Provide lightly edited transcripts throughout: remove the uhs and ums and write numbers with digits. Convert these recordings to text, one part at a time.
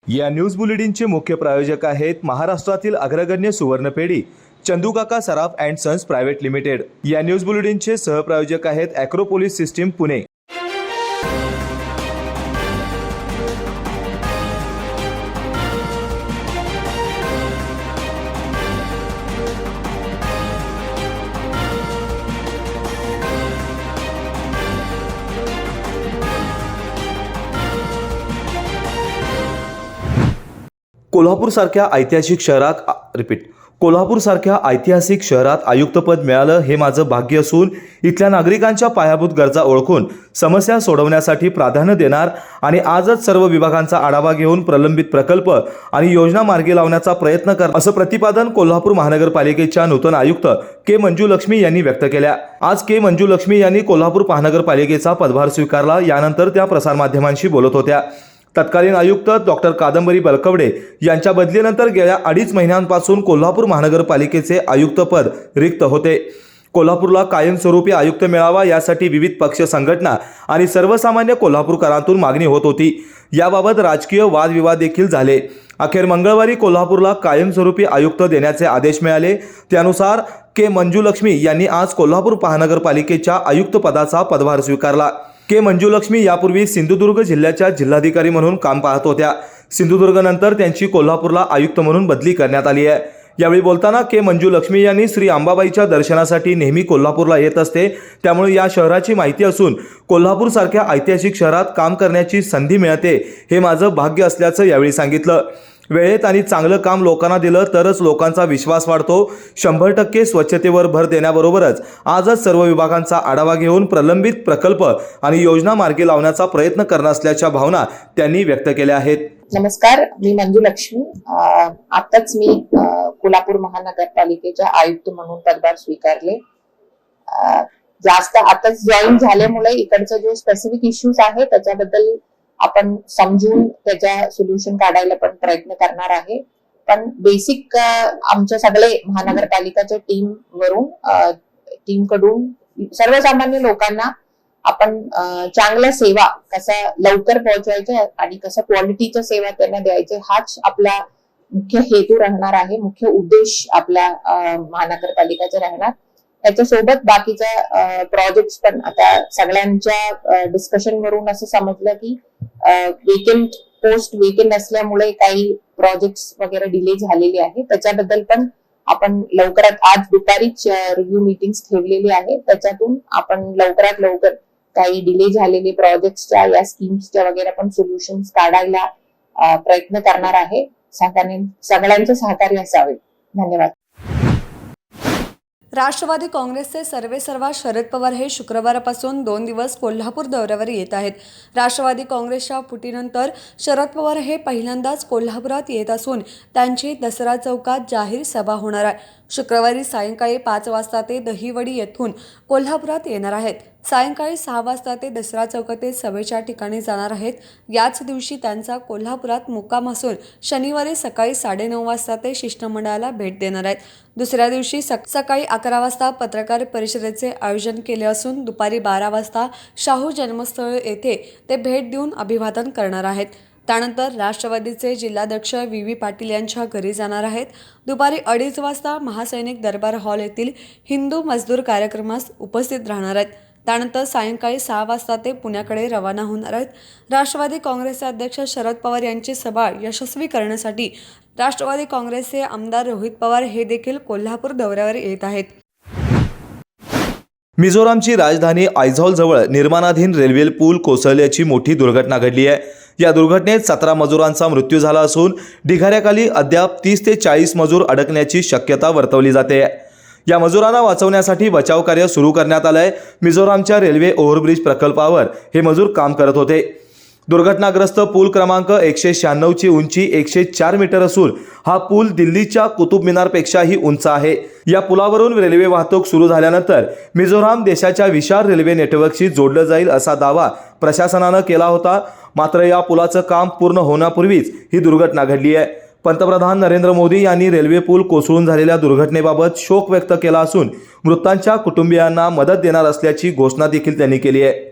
या न्यूज बुलेटिनचे मुख्य प्रायोजक आहेत महाराष्ट्रातील अग्रगण्य सुवर्णपेढी चंदूकाका सराफ अँड सन्स प्रायव्हेट लिमिटेड। या न्यूज बुलेटिनचे सहप्रायोजक आहेत ॲक्रोपोलिस सिस्टीम पुणे। कोल्हापूरसारख्या ऐतिहासिक शहरात आयुक्तपद मिळालं हे माझं भाग्य असून इथल्या नागरिकांच्या पायाभूत गरजा ओळखून समस्या सोडवण्यासाठी प्राधान्य देणार आणि आजच सर्व विभागांचा आढावा घेऊन प्रलंबित प्रकल्प आणि योजना मार्गी लावण्याचा प्रयत्न करणार असं प्रतिपादन कोल्हापूर महानगरपालिकेच्या नूतन आयुक्त के मंजुलक्ष्मी यांनी व्यक्त केल्या। आज के मंजुलक्ष्मी यांनी कोल्हापूर महानगरपालिकेचा पदभार स्वीकारला। यानंतर त्या प्रसारमाध्यमांशी बोलत होत्या। तत्कालीन आयुक्त डॉक्टर कादंबरी बलकवडे यांच्या बदलीनंतर गेल्या 2.5 महिन्यांपासून कोल्हापूर महानगरपालिकेचे आयुक्तपद रिक्त होते। कोल्हापूरला कायमस्वरूपी आयुक्त मिळावा यासाठी विविध पक्ष संघटना आणि सर्वसामान्य कोल्हापूरकरांतून मागणी होत होती। याबाबत राजकीय वादविवाद देखील झाले। अखेर मंगळवारी कोल्हापूरला कायमस्वरूपी आयुक्त देण्याचे आदेश मिळाले। त्यानुसार के मंजुलक्ष्मी यांनी आज कोल्हापूर महानगरपालिकेच्या आयुक्त पदाचा पदभार स्वीकारला। के मंजुलक्ष्मी यापूर्वी सिंधुदुर्ग जिल्ह्याच्या जिल्हाधिकारी म्हणून काम पाहत होत्या। सिंधुदुर्गनंतर त्यांची कोल्हापूरला आयुक्त म्हणून बदली करण्यात आली आहे। यावेळी बोलताना के मंजुलक्ष्मी यांनी श्री अंबाबाईच्या दर्शनासाठी नेहमी कोल्हापूरला येत असते, त्यामुळे या शहराची माहिती असून कोल्हापूरसारख्या ऐतिहासिक शहरात काम करण्याची संधी मिळते हे माझं भाग्य असल्याचं यावेळी सांगितलं। वेळेत आणि चांगलं काम लोकांना दिलं तरच लोकांचा विश्वास वाढतो। 100% स्वच्छतेवर भर देण्याबरोबरच आजच सर्व विभागांचा आढावा घेऊन प्रलंबित प्रकल्प आणि योजना मार्गी लावण्याचा प्रयत्न करणार असल्याच्या भावना त्यांनी व्यक्त केल्या आहेत। नमस्कार, मी मंजुलक्ष्मी। आताच मी कोल्हापूर महानगरपालिकेच्या आयुक्त म्हणून पदभार स्वीकारले। जास्त आताच जॉईन झाल्यामुळे इकडचे जे स्पेसिफिक इश्यूज आहे त्याच्याबद्दल आपण समजून त्याचा सोल्युशन काढायला पण प्रयत्न करणार आहे। पण बेसिक आमच्या सगळे महानगरपालिकाच्या टीम कडून सर्वसामान्य लोकांना आपण चांगल्या सेवा कसा लवकर पोहोचवायच्या आणि कसा क्वालिटीच्या सेवा त्यांना द्यायचे हाच आपला मुख्य हेतू राहणार आहे, मुख्य उद्देश आपल्या महानगरपालिकाचा राहणार। त्याच्यासोबत बाकीच्या प्रोजेक्ट्स पण आता सगळ्यांच्या डिस्कशन वरून असं समजलं की वेकेंट असल्यामुळे काही प्रोजेक्ट्स वगैरे डिले झालेले आहे। त्याच्याबद्दल पण आपण लवकरात आज दुपारीच रिव्ह्यू मीटिंग्स ठेवलेली आहे। त्याच्यातून आपण लवकरात लवकर काही डिले झालेले प्रोजेक्ट्सच्या या स्कीम्सच्या वगैरे पण सोल्युशन्स काढायला प्रयत्न करणार आहे। सगळ्यांचे सहकार्य असावे। धन्यवाद। राष्ट्रवादी काँग्रेसचे सर्वेसर्वा शरद पवार हे शुक्रवारपासून 2 दिवस कोल्हापूर दौऱ्यावर येत आहेत। राष्ट्रवादी काँग्रेसच्या फुटीनंतर शरद पवार हे पहिल्यांदाच कोल्हापुरात येत असून त्यांची दसरा चौकात जाहीर सभा होणार आहे। शुक्रवारी सायंकाळी 5 वाजता ते दहिवडी येथून कोल्हापुरात येणार आहेत। सायंकाळी 6 वाजता ते दसरा चौकातील सभेच्या ठिकाणी जाणार आहेत। याच दिवशी त्यांचा कोल्हापुरात मुक्काम असून शनिवारी सकाळी 9:30 वाजता ते शिष्टमंडळाला भेट देणार आहेत। दुसऱ्या दिवशी सकाळी 11 वाजता पत्रकार परिषदेचे आयोजन केले असून दुपारी 12 वाजता शाहू जन्मस्थळ येथे ते भेट देऊन अभिवादन करणार आहेत। त्यानंतर राष्ट्रवादीचे जिल्हाध्यक्ष व्ही पाटील यांच्या घरी जाणार आहेत। दुपारी 2:30 वाजता महासैनिक दरबार हॉल येथील हिंदू मजदूर कार्यक्रमास उपस्थित राहणार आहेत। त्यानंतर सायंकाळी 6 वाजता ते पुण्याकडे रवाना होणार आहेत। राष्ट्रवादी काँग्रेसचे अध्यक्ष शरद पवार यांची सभा यशस्वी करण्यासाठी राष्ट्रवादी काँग्रेसचे आमदार रोहित पवार हे देखील कोल्हापूर दौऱ्यावर येत आहेत। मिझोरामची राजधानी आयझॉलजवळ निर्माणाधीन रेल्वे पूल कोसळल्याची मोठी दुर्घटना घडली आहे। या दुर्घटनेत 17 मजुरांचा मृत्यू झाला असून ढिगाऱ्याखाली अद्याप 30 ते 40 मजूर अडकण्याची शक्यता वर्तवली जाते। या मजुरांना वाचवण्यासाठी बचाव कार्य सुरू करण्यात आलं आहे। मिझोरामच्या रेल्वे ओव्हरब्रिज प्रकल्पावर हे मजूर काम करत होते। दुर्घटनाग्रस्त पूल क्रमांक 196 ची उंची 104 मीटर असून हा पूल दिल्लीच्या कुतुब मिनारपेक्षाही उंच आहे। या पुलावरून रेल्वे वाहतूक सुरू झाल्यानंतर मिझोराम देशाच्या विशाल रेल्वे नेटवर्कशी जोडलं जाईल असा दावा प्रशासनानं केला होता। मात्र या पुलाचं काम पूर्ण होण्यापूर्वीच ही दुर्घटना घडली आहे। पंतप्रधान नरेंद्र मोदी यांनी रेल्वे पूल कोसळून झालेल्या दुर्घटनेबाबत शोक व्यक्त केला असून मृतांच्या कुटुंबियांना मदत देणार असल्याची घोषणा देखील त्यांनी केली आहे।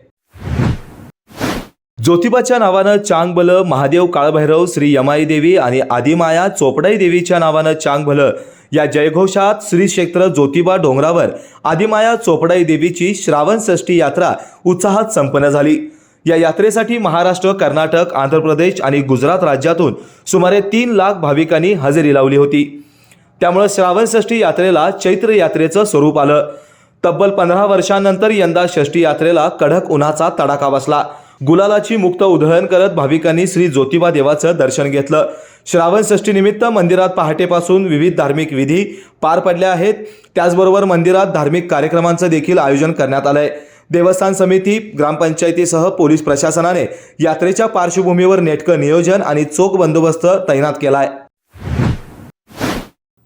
ज्योतिबाच्या नावानं चांगभलं, महादेव काळभैरव, श्री यमाई देवी आणि आदिमाया चोपडाई देवीच्या नावानं चांगभलं या जयघोषात श्री क्षेत्र ज्योतिबा डोंगरावर आदिमाया चोपडाई देवीची श्रावण षष्ठी यात्रा उत्साहात संपन्न झाली। या यात्रेसाठी महाराष्ट्र, कर्नाटक, आंध्र प्रदेश आणि गुजरात राज्यातून सुमारे 3 लाख भाविकांनी हजेरी लावली होती। त्यामुळे श्रावण षष्ठी यात्रेला चैत्र यात्रेचं स्वरूप आलं। तब्बल 15 वर्षांनंतर यंदा षष्ठी यात्रेला कडक उन्हाचा तडाखा बसला। गुलालाची मुक्त उधळण करत भाविकांनी श्री ज्योतिबा देवाचं दर्शन घेतलं। श्रावण षष्ठीनिमित्त मंदिरात पहाटेपासून विविध धार्मिक विधी पार पडल्या आहेत। त्याचबरोबर मंदिरात धार्मिक कार्यक्रमांचं देखील आयोजन करण्यात आलंय। देवस्थान समिती, ग्रामपंचायतीसह पोलीस प्रशासनाने यात्रेच्या पार्श्वभूमीवर नेटकं नियोजन आणि चोख बंदोबस्त तैनात केलाय।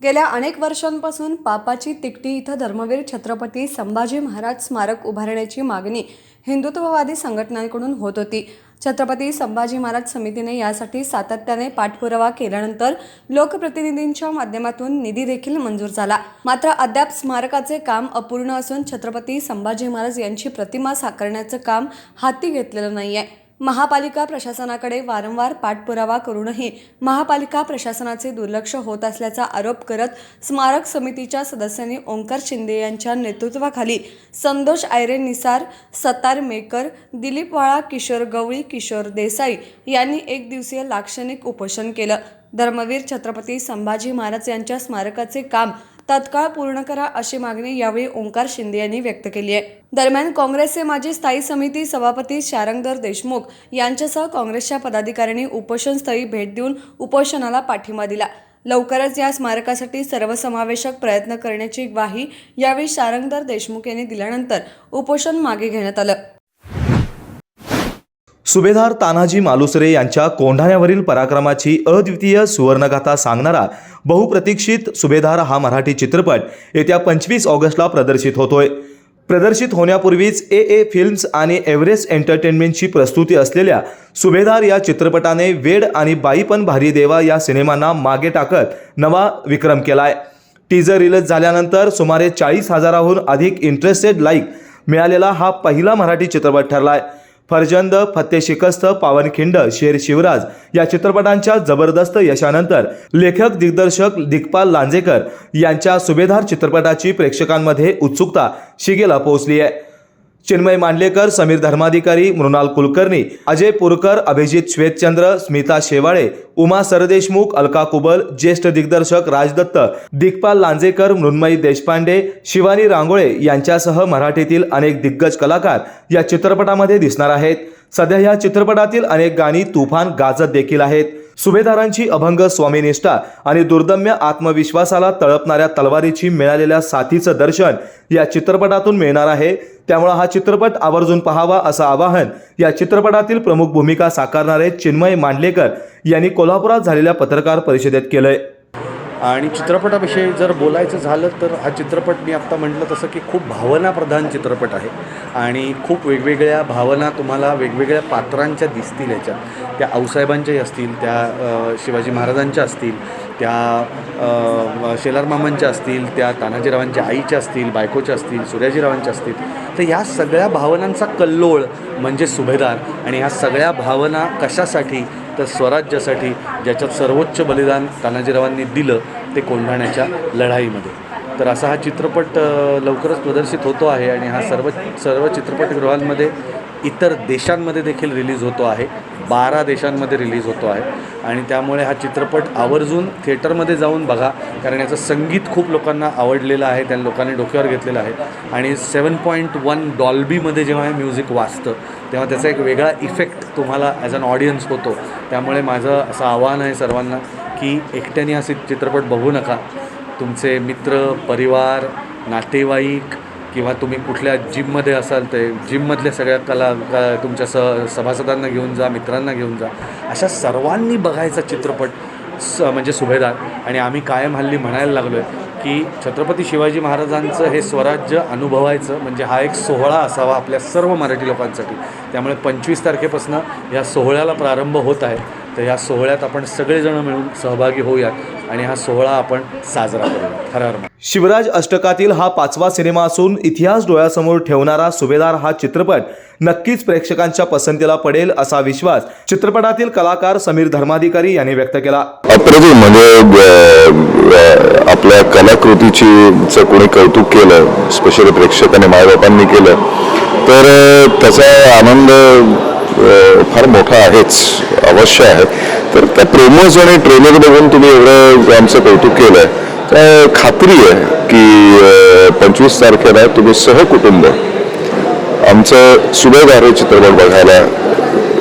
गेल्या अनेक वर्षांपासून पापाची तिकटी इथं धर्मवीर छत्रपती संभाजी महाराज स्मारक उभारण्याची मागणी हिंदुत्ववादी संघटनांकडून होत होती। छत्रपती संभाजी महाराज समितीने यासाठी सातत्याने पाठपुरावा केल्यानंतर लोकप्रतिनिधींच्या माध्यमातून निधी देखील मंजूर झाला। मात्र अद्याप स्मारकाचे काम अपूर्ण असून छत्रपती संभाजी महाराज यांची प्रतिमा साकारण्याचं काम हाती घेतलेलं नाहीये। महापालिका प्रशासनाकडे वारंवार पाठपुरावा करूनही महापालिका प्रशासनाचे दुर्लक्ष होत असल्याचा आरोप करत स्मारक समितीच्या सदस्यांनी ओंकार शिंदे यांच्या नेतृत्वाखाली संतोष आयरे, निसार सतार मेकर, दिलीप वाळा, किशोर गवळी, किशोर देसाई यांनी एक दिवसीय लाक्षणिक उपोषण केलं। धर्मवीर छत्रपती संभाजी महाराज यांच्या स्मारकाचे काम तत्काळ पूर्ण करा अशी मागणी यावेळी ओंकार शिंदे यांनी व्यक्त केली आहे। दरम्यान काँग्रेसचे माजी स्थायी समिती सभापती शारंगधर देशमुख यांच्यासह काँग्रेसच्या पदाधिकाऱ्यांनी उपोषणस्थळी भेट देऊन उपोषणाला पाठिंबा दिला। लवकरच या स्मारकासाठी सर्वसमावेशक प्रयत्न करण्याची ग्वाही यावेळी शारंगधर देशमुख यांनी दिल्यानंतर उपोषण मागे घेण्यात आलं। सुभेदार तानाजी मालुसरे यांच्या कोंढाण्यावरील पराक्रमाची अद्वितीय सुवर्णगाथा सांगणारा बहुप्रतीक्षित सुभेदार हा मराठी चित्रपट येत्या 25 ऑगस्टला प्रदर्शित होतोय। प्रदर्शित होण्यापूर्वीच ए फिल्म्स आणि एव्हरेस्ट एंटरटेनमेंटची प्रस्तुती असलेल्या सुभेदार या चित्रपटाने वेड आणि बाई पण भारी देवा या सिनेमांना मागे टाकत नवा विक्रम केलाय। टीजर रिलीज झाल्यानंतर सुमारे 40,000हून अधिक इंटरेस्टेड लाईक मिळालेला हा पहिला मराठी चित्रपट ठरलाय। फर्जंद, फत्ते शिकस्त, पावनखिंड, शेर शिवराज या चित्रपटांच्या जबरदस्त यशानंतर लेखक दिग्दर्शक दिग्पाल लांजेकर यांच्या सुभेदार चित्रपटाची प्रेक्षकांमध्ये उत्सुकता शिगेला पोहोचली आहे। चिन्मय मांडलेकर, समीर धर्माधिकारी, मृणाल कुलकर्णी, अजय पुरकर, अभिजित श्वेतचंद्र, स्मिता शेवाळे, उमा सरदेशमुख, अलका कुबल, ज्येष्ठ दिग्दर्शक राजदत्त, दिग्पाल लांजेकर, मृण्मयी देशपांडे, शिवानी रांगोळे यांच्यासह मराठीतील अनेक दिग्गज कलाकार या चित्रपटामध्ये दिसणार आहेत। सध्या या चित्रपटातील अनेक गाणी तुफान गाजत देखील आहेत। सुभेदारांची अभंग स्वामीनिष्ठा आणि दुर्दम्य आत्मविश्वासाला तळपणाऱ्या तलवारीची मिळालेल्या साथीचं दर्शन या चित्रपटातून मिळणार आहे। त्यामुळे हा चित्रपट आवर्जून पाहावा असं आवाहन या चित्रपटातील प्रमुख भूमिका साकारणारे चिन्मय मांडलेकर यांनी कोल्हापुरात झालेल्या पत्रकार परिषदेत केलंय। आणि चित्रपटाविषयी जर बोलायचं झालं तर हा चित्रपट मी आत्ता म्हटलं तसं की खूप भावनाप्रधान चित्रपट आहे आणि खूप वेगवेगळ्या भावना तुम्हाला वेगवेगळ्या पात्रांच्या दिसतील याच्यात। त्या आऊसाहेबांच्याही असतील, त्या शिवाजी महाराजांच्या असतील, त्या शेलारमामांच्या असतील, त्या तानाजीरावांच्या आईच्या असतील, बायकोच्या असतील, सूर्याजीरावांच्या असतील। तर ह्या सगळ्या भावनांचा कल्लोळ म्हणजे सुभेदार। आणि ह्या सगळ्या भावना कशासाठी तर स्वराज्यासाठी, ज्याच्यात सर्वोच्च बलिदान तानाजीरावांनी दिलं ते कोंढाण्याच्या लढाईमध्ये। तर असा हा चित्रपट लवकरच प्रदर्शित होतो आहे आणि हा सर्व चित्रपटगृहांमध्ये इतर देशांमध्ये देखील रिलीज होतो आहे। 12 देशांमध्ये रिलीज होतो आहे आणि त्यामुळे हा चित्रपट आवर्जून थिएटरमध्ये जाऊन बघा, कारण याचं संगीत खूप लोकांना आवडलेलं आहे, त्या लोकांनी डोक्यावर घेतलेलं आहे। आणि 7.1 डॉल्बीमध्ये जेव्हा हे म्युझिक वाजतं तेव्हा त्याचा एक वेगळा इफेक्ट तुम्हाला ॲज अन ऑडियन्स होतो। त्यामुळे माझं असं आव्हान आहे सर्वांना की एकट्याने हा चित्रपट बघू नका। तुमचे मित्र, परिवार, नातेवाईक किंवा तुम्ही कुठल्या जिममध्ये असाल ते जिममधल्या सगळ्या तुमच्या सभासदांना घेऊन जा, मित्रांना घेऊन जा, अशा सर्वांनी बघायचा चित्रपट म्हणजे सुभेदार। आणि आम्ही कायम हल्ली म्हणायला लागलो आहे की छत्रपती शिवाजी महाराजांचं हे स्वराज्य अनुभवायचं म्हणजे हा एक सोहळा असावा आपल्या सर्व मराठी लोकांसाठी। त्यामुळे 25 तारखेपासून या सोहळ्याला प्रारंभ होत आहे। तर ह्या सोहळ्यात आपण सगळेजण मिळून सहभागी होऊयात आणि हा सोहळा आपण साजरा करूयात. हर हर महादेव. शिवराज अष्टकातील हा 5वा सिनेमा असून इतिहास डोळ्यासमोर ठेवणारा सुभेदार हा चित्रपट नक्कीच प्रेक्षकांच्या पसंतीला पडेल असा विश्वास चित्रपटातील कलाकार समीर धर्माधिकारी यांनी व्यक्त केला. अप्रतिम म्हणजे आपल्या कलाकृतीची कोणी कौतुक केलं, स्पेशली प्रेक्षकांनी मायबापांनी केलं तर त्याचा आनंद फार मोठा आहेच, अवश्य आहे. तर त्या प्रोमोज आणि ट्रेलर बघून तुम्ही एवढं आमचं कौतुक केलंय, तर खात्री आहे की 25 तारखेला तुम्ही सहकुटुंब आमचं सुभेदार हे चित्रपट बघायला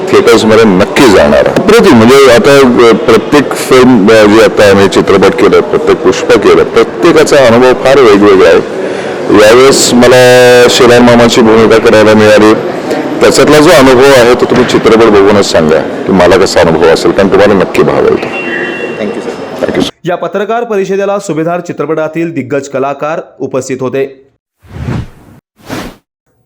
थिएटर्समध्ये नक्की जाणार. अप्रतिम म्हणजे आता प्रत्येक फिल्म जी आता आम्ही चित्रपट केलं, प्रत्येक पुष्प केलं, प्रत्येकाचा अनुभव फार वेगवेगळा आहे. यावेळेस मला शिलान मामाची भूमिका करायला मिळाली. त्याच्यातला जो अनुभव आहे तो तुम्ही चित्रपट बघूनच सांगा की मला कसा अनुभव असेल, कारण तुम्हाला नक्की भावेल तो. Thank you sir. थँक्यू. या पत्रकार परिषदेला सुभेदार चित्रपटातील दिग्गज कलाकार उपस्थित होते.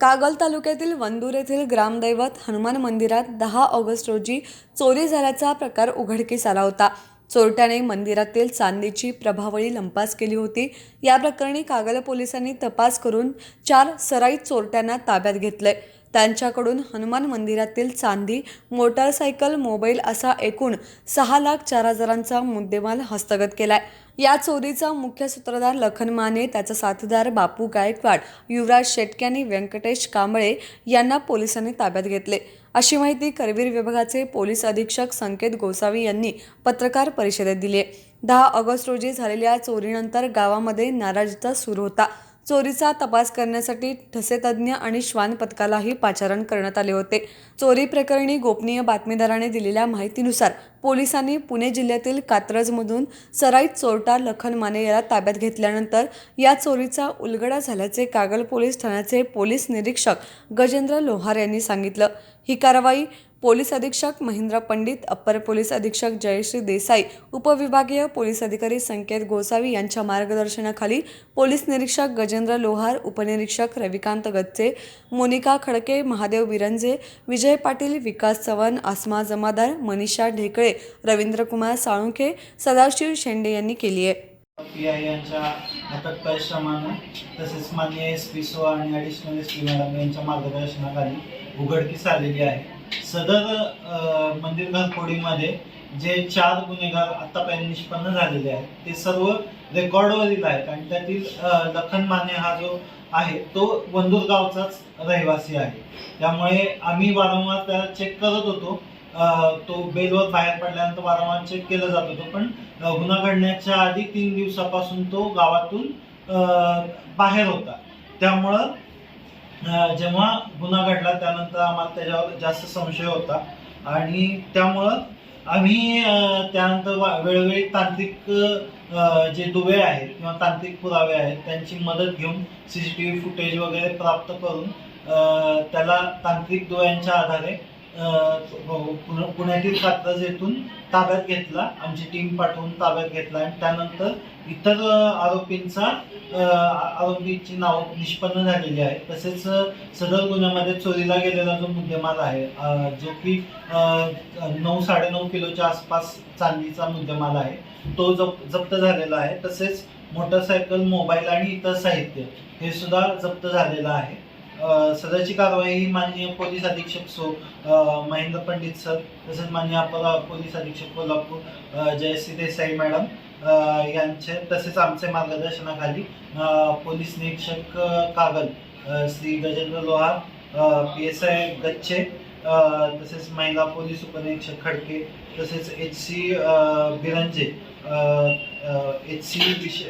कागल तालुक्यातील वंदूर येथील ग्रामदैवत हनुमान मंदिरात 10 ऑगस्ट रोजी चोरी झाल्याचा प्रकार उघडकीस आला होता. चोरट्याने मंदिरातील चांदीची प्रभावळी लंपास केली होती. या प्रकरणी कागल पोलिसांनी तपास करून 4 सराईत चोरट्यांना ताब्यात घेतले. त्यांच्याकडून हनुमान मंदिरातील चांदी, मोटारसायकल, मोबाईल असा एकूण 6,04,000चा मुद्देमाल हस्तगत केलाय. या चोरीचा मुख्य सूत्रधार लखन माने, त्याचा साथीदार बापू गायकवाड, युवराज शेटके आणि व्यंकटेश कांबळे यांना पोलिसांनी ताब्यात घेतले, अशी माहिती करवीर विभागाचे पोलीस अधीक्षक संकेत गोसावी यांनी पत्रकार परिषदेत दिली. 10 ऑगस्ट रोजी झालेल्या चोरीनंतर गावामध्ये नाराजीचा सूर होता. चोरीचा तपास करण्यासाठी ठसेतज्ञ आणि श्वान पथकालाही पाचारण करण्यात आले होते. चोरी प्रकरणी गोपनीय बातमीदाराने दिलेल्या माहितीनुसार पोलिसांनी पुणे जिल्ह्यातील कात्रजमधून सराईत चोरटा लखन माने याला ताब्यात घेतल्यानंतर या चोरीचा उलगडा झाल्याचे कागल पोलीस ठाण्याचे पोलीस निरीक्षक गजेंद्र लोहार यांनी सांगितलं. ही कारवाई पोलीस अधीक्षक महेंद्र पंडित, अप्पर पोलीस अधीक्षक जयश्री देसाई, उपविभागीय पोलीस अधिकारी संकेत गोसावी यांच्या मार्गदर्शनाखाली पोलीस निरीक्षक गजेंद्र लोहार, उपनिरीक्षक रविकांत गच्चे, मोनिका खडके, महादेव बिरंजे, विजय पाटील, विकास चव्हाण, आसमा जमादार, मनीषा ढेकळे, रवींद्रकुमार साळुंखे, सदाशिव शेंडे यांनी केली आहे. PI यांच्या अथक परिश्रमानं तसेच माननीय SP सो आणि ॲडिशनल SP मॅडम यांच्या मार्गदर्शनाखाली उघडकीस आलेली आहे. सदर मंदिर घरफोडीमध्ये जे 4 गुन्हेगार आतापर्यंत निष्पन्न झालेले आहेत ते सर्व रेकॉर्डवरील आहेत आणि त्यातील लखन माने हा जो आहे तो वंदूर गावचाच रहिवासी आहे. त्यामुळे आम्ही वारंवार त्याला चेक करत होतो. तो बेलवर बाहेर पडल्यानंतर वारंवार चेक केला जात होतो, पण गुन्हा घडण्याच्या आधी 3 दिवसापासून तो गावातून बाहेर होता. त्यामुळं जेव्हा गुन्हा घडला त्यानंतर आम्हाला त्याच्यावर जास्त संशय होता आणि त्यामुळं आम्ही त्यानंतर वेळोवेळी तांत्रिक जे दुवे आहेत किंवा तांत्रिक पुरावे आहेत त्यांची मदत घेऊन CCTV फुटेज वगैरे प्राप्त करून त्याला तांत्रिक दुव्यांच्या आधारे पुण्यातील कात्रज येथून ताब्यात घेतला. आमची टीम पाठवून ताब्यात घेतला आणि त्यानंतर इतर आरोपींची नावं निष्पन्न झालेली आहेत. तसेच सदर गुन्ह्यामध्ये चोरीला गेलेला जो मुद्देमाल आहे जो की 9-9.5 किलोच्या आसपास चांदीचा मुद्देमाल आहे तो जप्त झालेला आहे. तसेच मोटरसायकल, मोबाईल आणि इतर साहित्य हे सुद्धा जप्त झालेलं आहे. सदरची कारवाई ही माननीय पोलीस अधीक्षक सो महेंद्र पंडित सर, तसेच माननीय अपर पोलीस अधीक्षक कोल्हापूर जयश्री देसाई मॅडम यांचे, तसेच आमचे मार्गदर्शनाखाली पोलीस निरीक्षक कागल श्री गजेंद्र लोहार, PSI गच्चे, तसेच महिला पोलीस उपनिरीक्षक खडके, तसेच HC बिरंजे, HC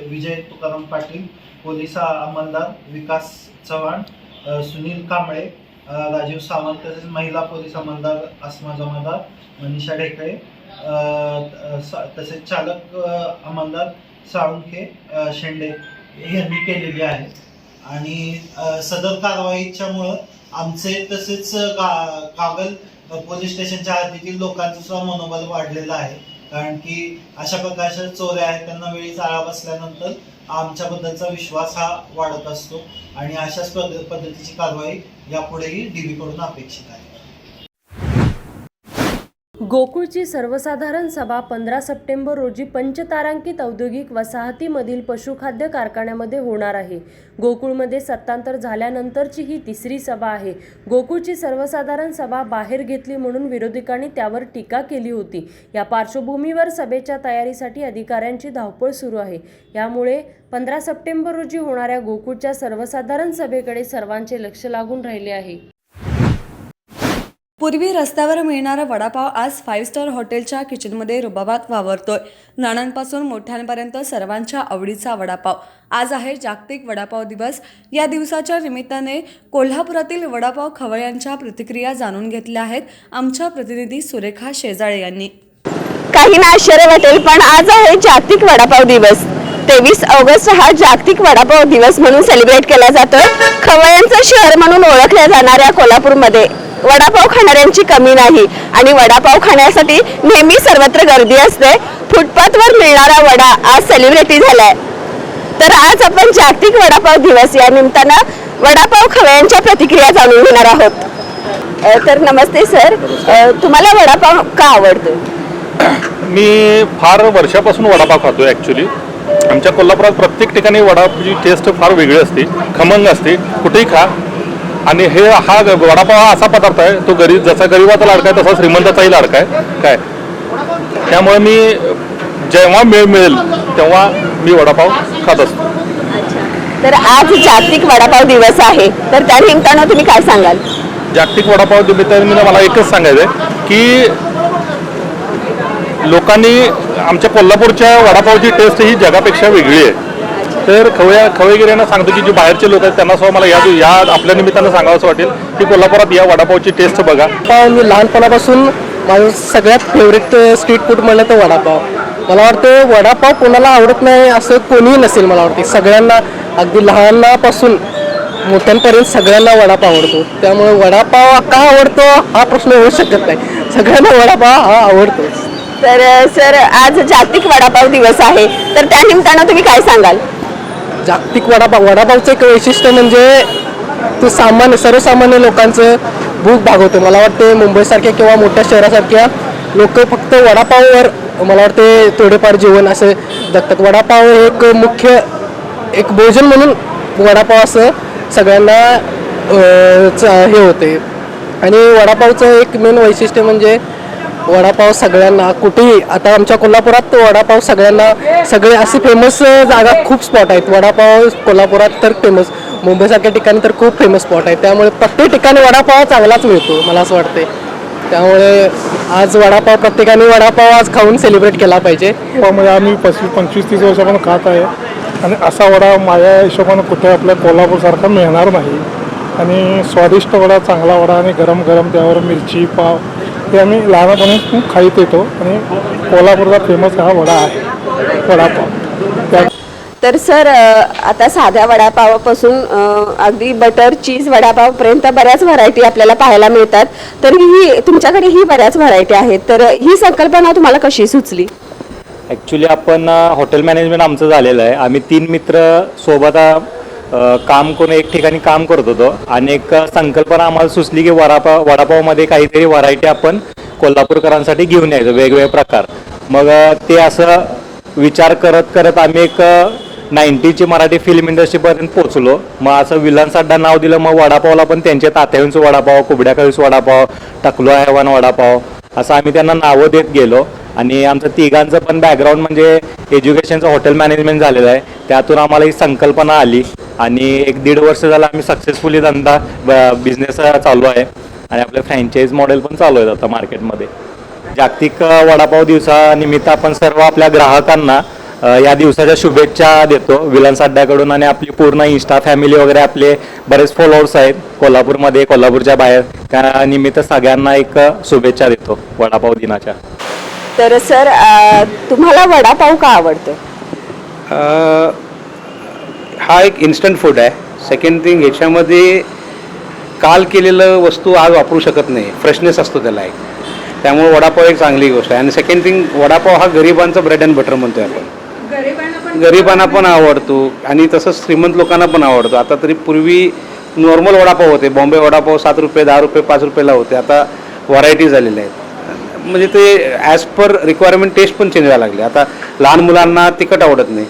विजय तुकाराम पाटील, पोलीस अंमलदार विकास चव्हाण, सुनील कांबळे, राजीव सावंत, तसेच महिला पोलीस अंमलदार आसमा जमादार, मनीषा ढेकळे, तसेच चालक अंमलदार साळुंखे शेंडे यांनी केलेली आहे. आणि सदर कारवाईच्यामुळं आमचे तसेच कागल पोलीस स्टेशनच्या हद्दीतील लोकांचं सुद्धा मनोबल वाढलेलं आहे. कारण की अशा प्रकारच्या चोऱ्या आहेत त्यांना वेळीच आळा बसल्यानंतर आमच्याबद्दलचा विश्वास हा वाढत असतो आणि अशाच पद्धतीची कारवाई यापुढेही DB कडून अपेक्षित आहे. गोकुळची सर्वसाधारण सभा 15 सप्टेंबर रोजी पंचतारांकित औद्योगिक वसाहतीमधील पशुखाद्य कारखान्यामध्ये होणार आहे. गोकुळमध्ये सत्तांतर झाल्यानंतरची ही तिसरी सभा आहे. गोकुळची सर्वसाधारण सभा बाहेर घेतली म्हणून विरोधकांनी त्यावर टीका केली होती. या पार्श्वभूमीवर सभेच्या तयारीसाठी अधिकाऱ्यांची धावपळ सुरू आहे. यामुळे 15 सप्टेंबर रोजी होणाऱ्या गोकुळच्या सर्वसाधारण सभेकडे सर्वांचे लक्ष लागून राहिले आहे. पूर्वी रस्त्यावर मिळणारा वडापाव आज 5 स्टार हॉटेलच्या किचनमध्ये रुबाबात वावरतोय. लहानांपासून मोठ्यांपर्यंत सर्वांच्या आवडीचा वडापाव. आज आहे जागतिक वडापाव दिवस. या दिवसाच्या निमित्ताने कोल्हापुरातील वडापाव खवय्यांच्या प्रतिक्रिया जाणून घेतल्या आहेत आमच्या प्रतिनिधी सुरेखा शेजाळे यांनी. काहींना आश्चर्य वाटेल पण आज आहे जागतिक वडापाव दिवस. 23 ऑगस्ट हा जागतिक वडापाव दिवस म्हणून सेलिब्रेट केला जातोय. खवय्यांचं शहर म्हणून ओळखल्या जाणाऱ्या कोल्हापूरमध्ये वडापाव खाणाऱ्यांची कमी नाही आणि वडापाव खाण्यासाठी नेहमी सर्वत्र गर्दी असते. फुटपाथवर मिळणारा वडा आज सेलिब्रिटी झालाय. तर आज आपण जागतिक वडापाव दिवस या निमित्तानं वडापाव खवय्यांच्या प्रतिक्रिया जाणून घेणार आहोत. तर नमस्ते सर, तुम्हाला वडापाव का आवडतो? मी फार वर्षापासून वडापाव खातो ॲक्च्युली. आमच्या कोल्हापुरात प्रत्येक ठिकाणी वडापावची टेस्ट फार वेगळी असते, खमंग असते, कुठेही खा. आणि हा वडापाव हा असा पदार्थ आहे, तो जसा गरीबाचा लाडका आहे तसा श्रीमंताचाही लाडका आहे काय. त्यामुळे मी जेव्हा मिळेल तेव्हा मी वडापाव खात असतो. तर आज जागतिक वडापाव दिवस आहे, तर त्या निमित्तानं तुम्ही काय सांगाल? जागतिक वडापाव निमित्तानं मला एकच सांगायचं आहे की लोकांनी आमच्या कोल्हापूरच्या वडापावची टेस्ट ही जगापेक्षा वेगळी आहे. तर खवय्यगिऱ्यांना सांगतो की जे बाहेरचे लोक आहेत त्यांना सुद्धा मला या आपल्या निमित्तानं सांगावं असं वाटेल की कोल्हापुरात या वडापावची टेस्ट बघा. मी लहानपणापासून माझं सगळ्यात फेवरेट स्ट्रीट फूड म्हणलं तर वडापाव. मला वाटतं वडापाव कोणाला आवडत नाही असं कोणीही नसेल. मला वाटते सगळ्यांना, अगदी लहानापासून मोठ्यांपर्यंत सगळ्यांना वडापाव आवडतो. त्यामुळे वडापाव का आवडतो हा प्रश्न होऊ शकत नाही. सगळ्यांना वडापाव हा आवडतोच. तर सर आज जागतिक वडापाव दिवस आहे, तर त्या निमित्तानं तुम्ही काय सांगाल? जागतिक वडापावचं एक वैशिष्ट्य म्हणजे तो सर्वसामान्य लोकांचं भूक भागवतो. मला वाटते मुंबईसारख्या किंवा मोठ्या शहरासारख्या लोक फक्त वडापाववर मला वाटते थोडेफार जेवण असं जगतात. वडापाव एक मुख्य एक भोजन म्हणून वडापाव असं सगळ्यांना हे होते. आणि वडापावचं एक मेन वैशिष्ट्य म्हणजे वडापाव सगळ्यांना कुठेही, आता आमच्या कोल्हापुरात वडापाव सगळ्यांना सगळे असे फेमस जागा खूप स्पॉट आहेत. वडापाव कोल्हापुरात तर फेमस, मुंबईसारख्या ठिकाणी तर खूप फेमस स्पॉट आहेत. त्यामुळे प्रत्येक ठिकाणी वडापाव चांगलाच मिळतो मला असं वाटते. त्यामुळे आज वडापाव प्रत्येकाने वडापाव आज खाऊन सेलिब्रेट केला पाहिजे. म्हणजे आम्ही 25-30 वर्षापासून खात आहे आणि असा वडा माझ्या हिशोबानं कुठे आपल्या कोल्हापूरसारखा मिळणार नाही. आणि स्वादिष्ट वडा, चांगला वडा आणि गरम गरम त्यावर मिरची पाव हे आम्ही लहानपणी खूप खाईत येतो आणि कोल्हापूरचा फेमस हा वडा आहे वडापाव. तर सर आता साध्या वडापावापासून अगदी बटर चीज वडापावपर्यंत बऱ्याच व्हरायटी आपल्याला पाहायला मिळतात. तर ही तुमच्याकडे ही बऱ्याच व्हरायटी आहेत, तर ही संकल्पना तुम्हाला कशी सुचली? ॲक्च्युली आपण हॉटेल मॅनेजमेंट आमचं झालेलं आहे. आम्ही 3 मित्र सोबत काम करून एक ठिकाणी काम करत होतो आणि एक संकल्पना आम्हाला सुचली की वडापावमध्ये काहीतरी व्हरायटी आपण कोल्हापूरकरांसाठी घेऊन यायचं, वेगवेगळे प्रकार. मग ते असं विचार करत करत आम्ही एक 90ची मराठी फिल्म इंडस्ट्रीपर्यंत पोहोचलो. मग असं विलन्स अड्डा नाव दिलं. मग वडापावला पण त्यांचे तात्यावींचं वडापाव, कुबड्या कळीचं वडापाव, टकलो हैवान वडापाव असं आम्ही त्यांना नावं देत गेलो. आणि आमचं तिघांचं पण बॅकग्राऊंड म्हणजे एज्युकेशनचं हॉटेल मॅनेजमेंट झालेलं आहे. त्यातून आम्हाला ही संकल्पना आली आणि 1-1.5 वर्ष झालं आम्ही सक्सेसफुली बिझनेस चालू आहे आणि आपलं फ्रँचाईज मॉडेल पण चालू आहे आता मार्केटमध्ये. जागतिक वडापाव दिवसानिमित्त आपण सर्व आपल्या ग्राहकांना या दिवसाच्या शुभेच्छा देतो विलन्स अड्ड्याकडून. आणि आपली पूर्ण इन्स्टा फॅमिली वगैरे आपले बरेच फॉलोअर्स आहेत कोल्हापूरमध्ये, कोल्हापूरच्या बाहेर. त्या निमित्त सगळ्यांना एक शुभेच्छा देतो वडापाव दिनाच्या. तर सर तुम्हाला वडापाव का आवडतो? हा एक इन्स्टंट फूड आहे. सेकंड थिंग, ह्याच्यामध्ये काल केलेलं वस्तू आज वापरू शकत नाही, फ्रेशनेस असतो त्याला एक. त्यामुळे वडापाव एक चांगली गोष्ट आहे. आणि सेकंड थिंग, वडापाव हा गरिबांचा ब्रेड अँड बटर म्हणतोय आपण. गरिबांना पण आवडतो आणि तसंच श्रीमंत लोकांना पण आवडतो. आता तरी पूर्वी नॉर्मल वडापाव होते, बॉम्बे वडापाव 7 रुपये, 10 रुपये, 5 रुपयाला होते. आता व्हरायटी झालेल्या आहेत. म्हणजे ते ॲज पर रिक्वायरमेंट टेस्ट पण चेंज व्हायला लागले. आता लहान मुलांना तिखट आवडत नाही,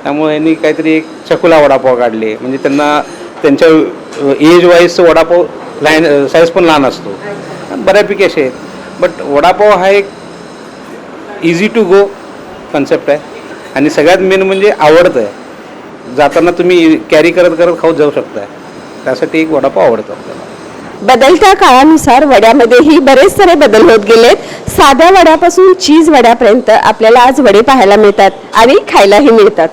त्यामुळे यांनी काहीतरी एक चकुला वडापाव काढले, म्हणजे त्यांना त्यांच्या एज वाईजचं वडापाव साईज पण लहान असतो, बऱ्यापैकी असे आहेत. बट वडापाव हा एक इझी टू गो कन्सेप्ट आहे आणि सगळ्यात मेन म्हणजे आवडतं आहे. जाताना तुम्ही कॅरी करत करत खाऊ जाऊ शकताय, त्यासाठी एक वडापाव आवडतो आपल्याला. बदलत्या काळानुसार वड्यामध्येही बरेच सारे बदल होत गेलेत. साध्या वड्यापासून चीज वड्यापर्यंत आपल्याला आज वडे पाहायला मिळतात आणि खायलाही मिळतात.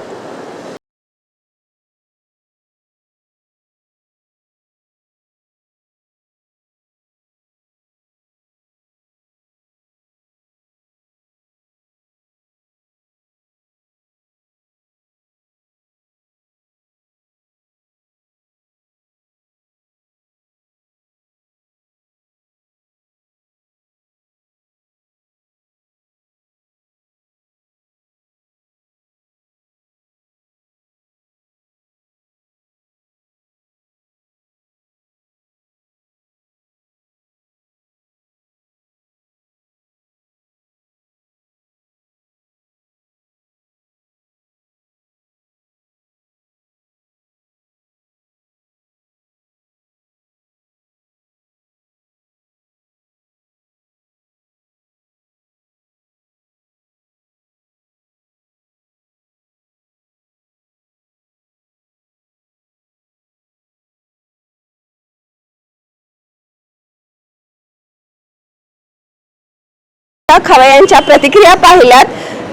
खवय्यांच्या प्रतिक्रिया पाहिल्यात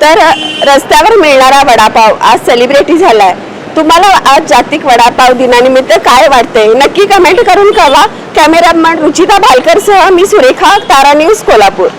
तर रस्त्यावर मिळणारा वडापाव आज सेलिब्रिटी झालाय. तुम्हाला आज जागतिक वडापाव दिनानिमित्त काय वाटतंय नक्की कमेंट करून कळवा. कॅमेरामॅन रुचिता भालकरसह मी सुरेखा, तारा न्यूज, कोल्हापूर.